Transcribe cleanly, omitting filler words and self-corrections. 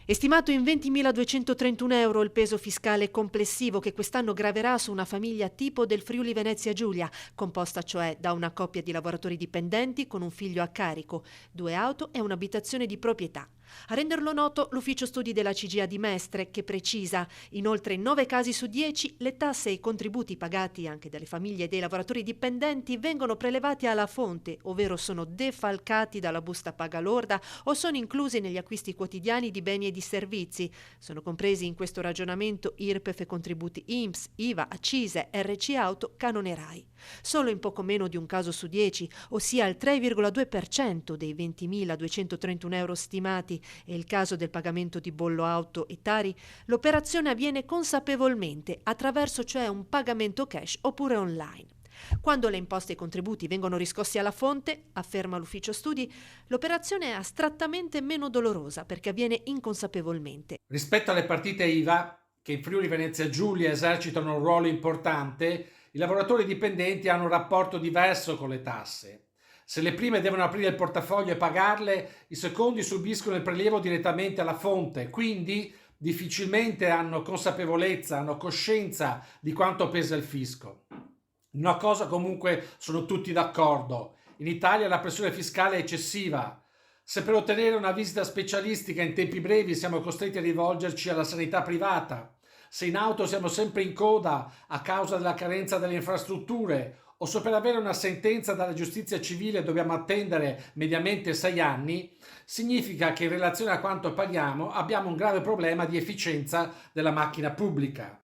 È stimato in 20.231 euro il peso fiscale complessivo che quest'anno graverà su una famiglia tipo del Friuli Venezia Giulia, composta cioè da una coppia di lavoratori dipendenti con un figlio a carico, 2 auto e un'abitazione di proprietà. A renderlo noto l'ufficio studi della CGIA di Mestre, che precisa: inoltre in 9 casi su 10 le tasse e i contributi pagati anche dalle famiglie e dei lavoratori dipendenti vengono prelevati alla fonte, ovvero sono defalcati dalla busta paga lorda o sono inclusi negli acquisti quotidiani di beni e di servizi. Sono compresi in questo ragionamento IRPEF e contributi INPS, IVA, accise, RC Auto, canone RAI. Solo in poco meno di un caso su 10, ossia il 3,2% dei 20.231 euro stimati, e il caso del pagamento di bollo auto e Tari, l'operazione avviene consapevolmente, attraverso cioè un pagamento cash oppure online. Quando le imposte e i contributi vengono riscossi alla fonte, afferma l'ufficio studi, l'operazione è astrattamente meno dolorosa perché avviene inconsapevolmente. Rispetto alle partite IVA, che in Friuli Venezia Giulia esercitano un ruolo importante, i lavoratori dipendenti hanno un rapporto diverso con le tasse. Se le prime devono aprire il portafoglio e pagarle, i secondi subiscono il prelievo direttamente alla fonte, quindi difficilmente hanno consapevolezza, hanno coscienza di quanto pesa il fisco. Una cosa comunque sono tutti d'accordo: in Italia la pressione fiscale è eccessiva. Se per ottenere una visita specialistica in tempi brevi siamo costretti a rivolgerci alla sanità privata, se in auto siamo sempre in coda a causa della carenza delle infrastrutture, o se per avere una sentenza dalla giustizia civile dobbiamo attendere mediamente 6 anni, significa che in relazione a quanto paghiamo abbiamo un grave problema di efficienza della macchina pubblica.